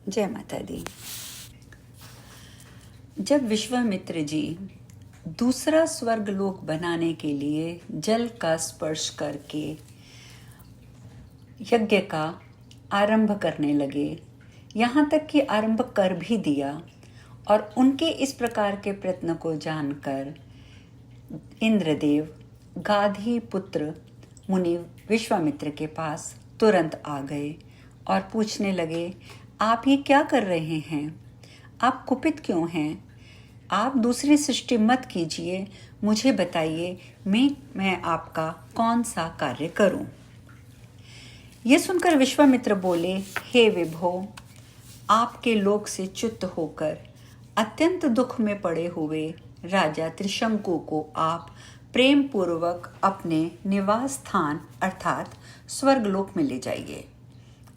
जय माता दी। जब विश्वामित्र जी दूसरा स्वर्गलोक बनाने के लिए जल का स्पर्श करके यज्ञ का आरंभ करने लगे, यहाँ तक कि आरंभ कर भी दिया, और उनके इस प्रकार के प्रयत्न को जानकर इंद्रदेव गाधी पुत्र मुनि विश्वामित्र के पास तुरंत आ गए और पूछने लगे, आप ये क्या कर रहे हैं? आप कुपित क्यों हैं? आप दूसरी सृष्टि मत कीजिए, मुझे बताइए मैं आपका कौन सा कार्य करूं? ये सुनकर विश्वामित्र बोले, हे विभो, आपके लोक से च्युत होकर अत्यंत दुख में पड़े हुए राजा त्रिशंकु को आप प्रेम पूर्वक अपने निवास स्थान अर्थात स्वर्गलोक में ले जाइए।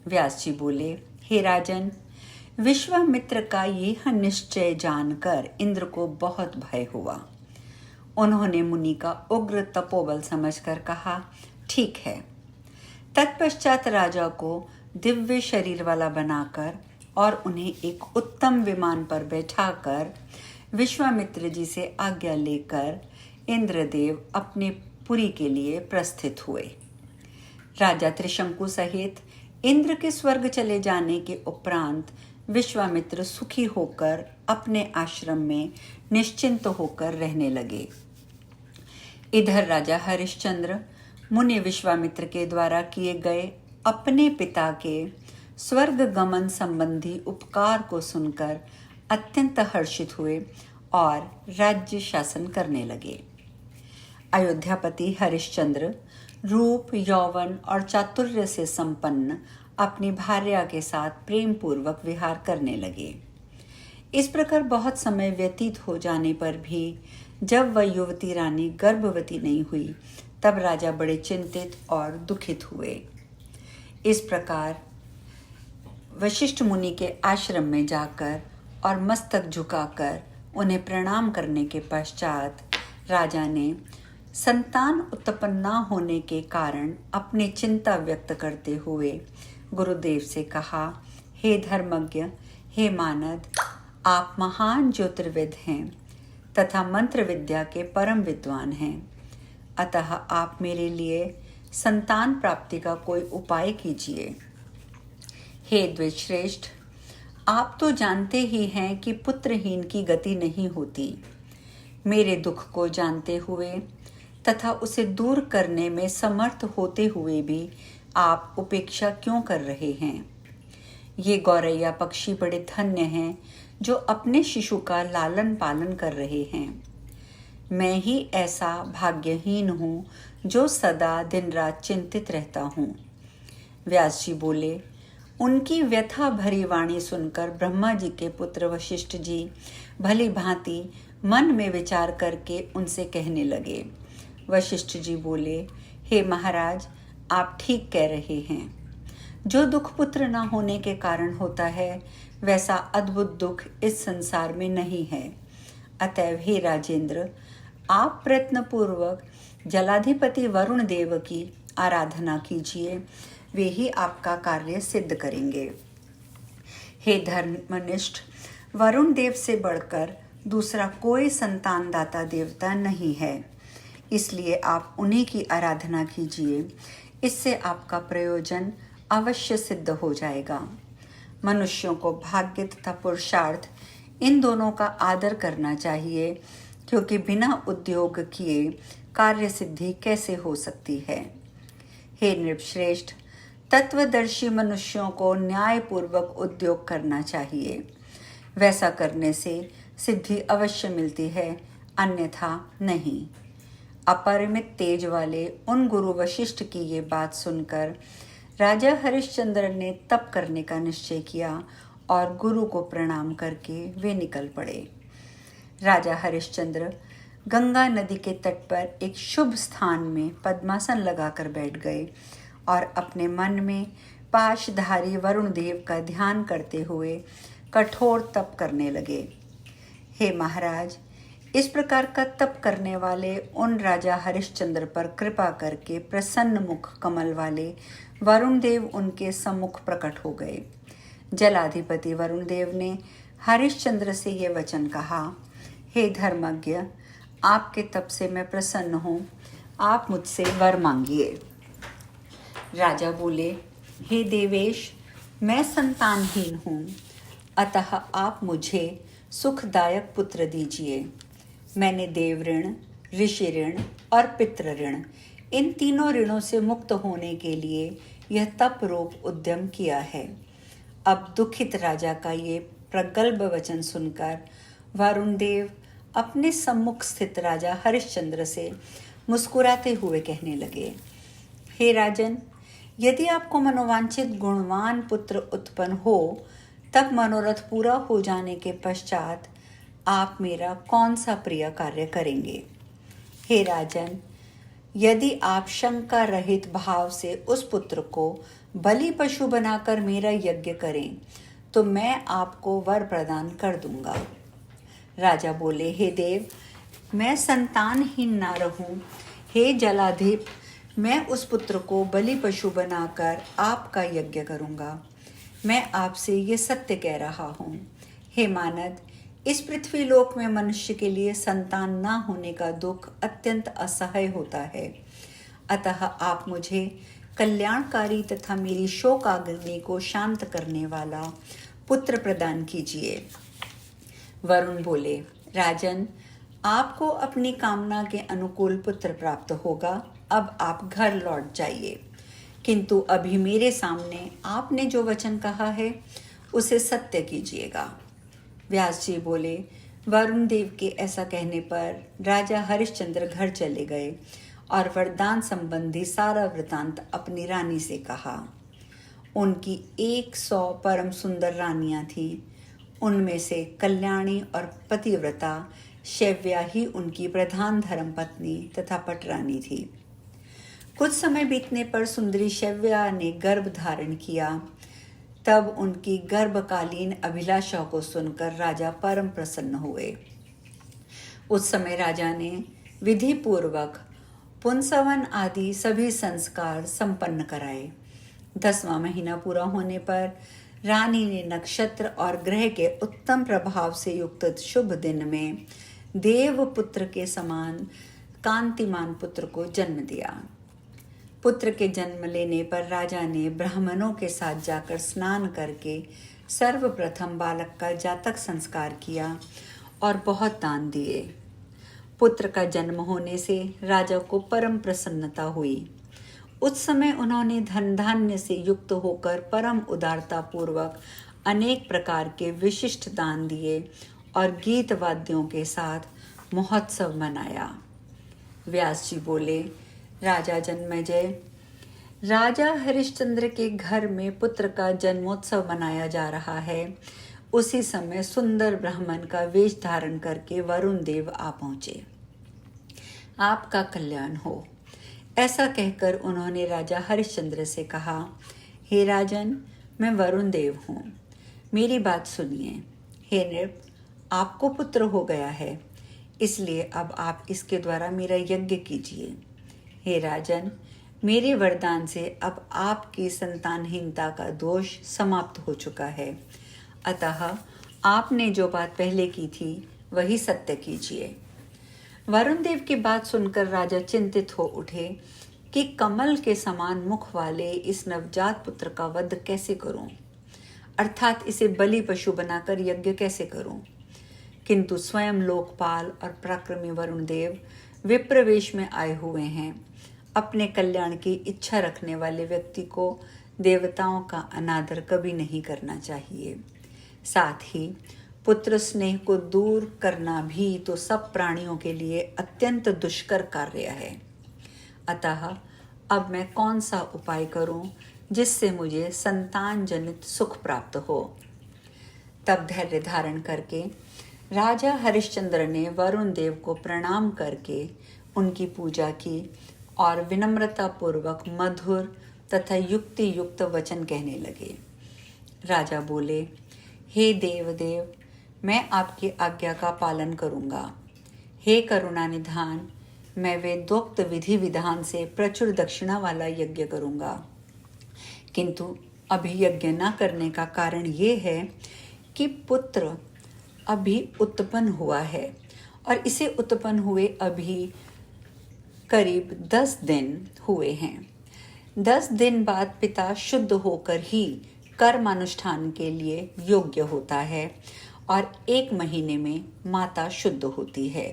व्यास जी बोले, हे राजन, विश्वामित्र का यह निश्चय जानकर इंद्र को बहुत भय हुआ। उन्होंने मुनि का उग्र तपोबल समझकर कहा, ठीक है। तत्पश्चात राजा को दिव्य शरीर वाला बनाकर और उन्हें एक उत्तम विमान पर बैठाकर विश्वामित्र जी से आज्ञा लेकर इंद्रदेव अपने पुरी के लिए प्रस्थित हुए। राजा त्रिशंकु सहित इंद्र के स्वर्ग चले जाने के उपरांत विश्वामित्र सुखी होकर अपने आश्रम में निश्चिंत होकर रहने लगे। इधर राजा हरिश्चंद्र मुनि विश्वामित्र के द्वारा किए गए अपने पिता के स्वर्ग गमन संबंधी उपकार को सुनकर अत्यंत हर्षित हुए और राज्य शासन करने लगे। अयोध्यापति हरिश्चंद्र रूप, यौवन और चातुर्य से संपन्न अपनी भार्या के साथ प्रेम पूर्वक विहार करने लगे। इस प्रकार बहुत समय व्यतीत हो जाने पर भी जब वह युवती रानी गर्भवती नहीं हुई, तब राजा बड़े चिंतित और दुखित हुए। इस प्रकार वशिष्ठ मुनि के आश्रम में जाकर और मस्तक झुकाकर उन्हें प्रणाम करने के पश्चात राजा ने संतान उत्पन्न न होने के कारण अपनी चिंता व्यक्त करते हुए गुरुदेव से कहा, हे धर्मज्ञ, हे मानद, आप महान ज्योतिर्विद हैं तथा मंत्र विद्या के परम विद्वान हैं, अतः आप मेरे लिए संतान प्राप्ति का कोई उपाय कीजिए। हे द्विजश्रेष्ठ, आप तो जानते ही हैं कि पुत्रहीन की गति नहीं होती। मेरे दुख को जानते हुए तथा उसे दूर करने में समर्थ होते हुए भी आप उपेक्षा क्यों कर रहे हैं? ये गौरैया पक्षी बड़े धन्य हैं जो अपने शिशु का लालन पालन कर रहे हैं। मैं ही ऐसा भाग्यहीन हूँ जो सदा दिन रात चिंतित रहता हूँ। व्यास जी बोले, उनकी व्यथा भरी वाणी सुनकर ब्रह्मा जी के पुत्र वशिष्ठ जी भली भांति मन में विचार करके उनसे कहने लगे। वशिष्ठ जी बोले, हे महाराज, आप ठीक कह रहे हैं। जो दुख पुत्र न होने के कारण होता है, वैसा अद्भुत दुख इस संसार में नहीं है। अतएव हे राजेंद्र, आप प्रयत्न पूर्वक जलाधिपति वरुण देव की आराधना कीजिए, वे ही आपका कार्य सिद्ध करेंगे। हे धर्मनिष्ठ, वरुण देव से बढ़कर दूसरा कोई संतानदाता देवता नहीं है, इसलिए आप उन्हीं की आराधना कीजिए। इससे आपका प्रयोजन अवश्य सिद्ध हो जाएगा। मनुष्यों को भाग्य तथा पुरुषार्थ इन दोनों का आदर करना चाहिए, क्योंकि बिना उद्योग किए कार्य सिद्धि कैसे हो सकती है। हे नृपश्रेष्ठ, तत्वदर्शी मनुष्यों को न्यायपूर्वक उद्योग करना चाहिए। वैसा करने से सिद्धि अवश्य मिलती है, अन्यथा नहीं। अपरिमित तेज वाले उन गुरु वशिष्ठ की ये बात सुनकर राजा हरिश्चंद्र ने तप करने का निश्चय किया और गुरु को प्रणाम करके वे निकल पड़े। राजा हरिश्चंद्र गंगा नदी के तट पर एक शुभ स्थान में पद्मासन लगाकर बैठ गए और अपने मन में पाशधारी वरुण देव का ध्यान करते हुए कठोर तप करने लगे। हे महाराज, इस प्रकार का तप करने वाले उन राजा हरिश्चंद्र पर कृपा करके प्रसन्न मुख कमल वाले वरुण देव उनके सम्मुख प्रकट हो गए। जलाधिपति वरुण देव ने हरिश्चंद्र से ये वचन कहा, हे धर्मज्ञ, आपके तप से मैं प्रसन्न हूँ, आप मुझसे वर मांगिए। राजा बोले, हे देवेश, मैं संतानहीन हूँ, अतः आप मुझे सुखदायक पुत्र दीजिए। मैंने देव ऋण, ऋषि ऋण और पितृ ऋण, इन तीनों ऋणों से मुक्त होने के लिए यह तप रूप उद्यम किया है। अब दुखित राजा का ये प्रगल्भ वचन सुनकर वरुण देव अपने सम्मुख स्थित राजा हरिश्चंद्र से मुस्कुराते हुए कहने लगे, हे राजन, यदि आपको मनोवांछित गुणवान पुत्र उत्पन्न हो, तब मनोरथ पूरा हो जाने के पश्चात आप मेरा कौन सा प्रिय कार्य करेंगे। हे राजन, यदि आप शंका रहित भाव से उस पुत्र को बलि पशु बनाकर मेरा यज्ञ करें, तो मैं आपको वर प्रदान कर दूंगा। राजा बोले, हे देव, मैं संतानहीन ना रहूं। हे जलाधिप, मैं उस पुत्र को बलि पशु बनाकर आपका यज्ञ करूंगा। मैं आपसे ये सत्य कह रहा हूँ। हे मानद, इस पृथ्वी लोक में मनुष्य के लिए संतान ना होने का दुख अत्यंत असह्य होता है। अतः आप मुझे कल्याणकारी तथा मेरी शोकाग्नि को शांत करने वाला पुत्र प्रदान कीजिए। वरुण बोले, राजन, आपको अपनी कामना के अनुकूल पुत्र प्राप्त होगा। अब आप घर लौट जाइए, किंतु अभी मेरे सामने आपने जो वचन कहा है उसे सत्य कीजिएगा। व्यास जी बोले, वरुण देव के ऐसा कहने पर राजा हरिश्चंद्र घर चले गए और वरदान संबंधी सारा वृतांत अपनी रानी से कहा। उनकी 100 परम सुंदर रानियां थीं। उनमें से कल्याणी और पतिव्रता शैव्या ही उनकी प्रधान धर्मपत्नी तथा पटरानी थी। कुछ समय बीतने पर सुंदरी शैव्या ने गर्भ धारण किया। तब उनकी गर्भकालीन अभिलाषा को सुनकर राजा परम प्रसन्न हुए। उस समय राजा ने विधि पूर्वक पुंसवन आदि सभी संस्कार संपन्न कराए। 10वां महीना पूरा होने पर रानी ने नक्षत्र और ग्रह के उत्तम प्रभाव से युक्त शुभ दिन में देव पुत्र के समान कांतिमान पुत्र को जन्म दिया। पुत्र के जन्म लेने पर राजा ने ब्राह्मणों के साथ जाकर स्नान करके सर्वप्रथम बालक का जातक संस्कार किया और बहुत दान दिए। पुत्र का जन्म होने से राजा को परम प्रसन्नता हुई। उस समय उन्होंने धन धान्य से युक्त होकर परम उदारता पूर्वक अनेक प्रकार के विशिष्ट दान दिए और गीत वाद्यों के साथ महोत्सव मनाया। व्यास जी बोले, राजा जन्मेजय, राजा हरिश्चंद्र के घर में पुत्र का जन्मोत्सव मनाया जा रहा है। उसी समय सुंदर ब्राह्मण का वेश धारण करके वरुण देव आ पहुंचे। आपका कल्याण हो, ऐसा कहकर उन्होंने राजा हरिश्चंद्र से कहा, हे राजन, मैं वरुण देव हूँ, मेरी बात सुनिए। हे नृप, आपको पुत्र हो गया है, इसलिए अब आप इसके द्वारा मेरा यज्ञ कीजिए। हे राजन, मेरे वरदान से अब आपकी संतानहीनता का दोष समाप्त हो चुका है। अतः आपने जो बात पहले की थी वही सत्य कीजिए। वरुण देव की बात सुनकर राजा चिंतित हो उठे कि कमल के समान मुख वाले इस नवजात पुत्र का वध कैसे करूं, अर्थात इसे बलि पशु बनाकर यज्ञ कैसे करूं। किंतु स्वयं लोकपाल और पराक्रमी वरुण देव विप्रवेश में आए हुए हैं। अपने कल्याण की इच्छा रखने वाले व्यक्ति को देवताओं का अनादर कभी नहीं करना चाहिए। साथ ही पुत्र स्नेह को दूर करना भी तो सब प्राणियों के लिए अत्यंत दुष्कर कार्य है। अतः अब मैं कौन सा उपाय करूं जिससे मुझे संतान जनित सुख प्राप्त हो। तब धैर्य धारण करके राजा हरिश्चंद्र ने वरुण देव को प्रणाम करके उनकी पूजा की और विनम्रता पूर्वक मधुर तथा युक्ति युक्त वचन कहने लगे। राजा बोले, हे देवदेव, मैं आपकी आज्ञा का पालन करूंगा। हे करुणा निधान, मैं वेदोक्त विधि विधान से प्रचुर दक्षिणा वाला यज्ञ करूंगा। किंतु अभियज्ञ न करने का कारण ये है कि पुत्र अभी उत्पन्न हुआ है और इसे उत्पन्न हुए अभी करीब 10 दिन हुए हैं। 10 दिन बाद पिता शुद्ध होकर ही कर्मानुष्ठान के लिए योग्य होता है और 1 महीने में माता शुद्ध होती है।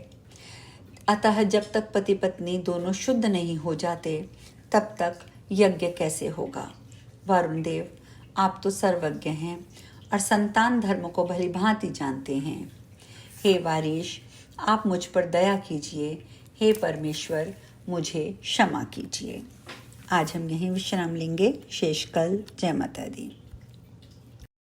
अतः जब तक पति पत्नी दोनों शुद्ध नहीं हो जाते तब तक यज्ञ कैसे होगा। वरुण देव, आप तो सर्वज्ञ हैं और संतान धर्म को भली भांति जानते हैं। हे वारीश, आप मुझ पर दया कीजिए। हे परमेश्वर, मुझे क्षमा कीजिए। आज हम यहीं विश्राम लेंगे। शेष कल। जय माता दी।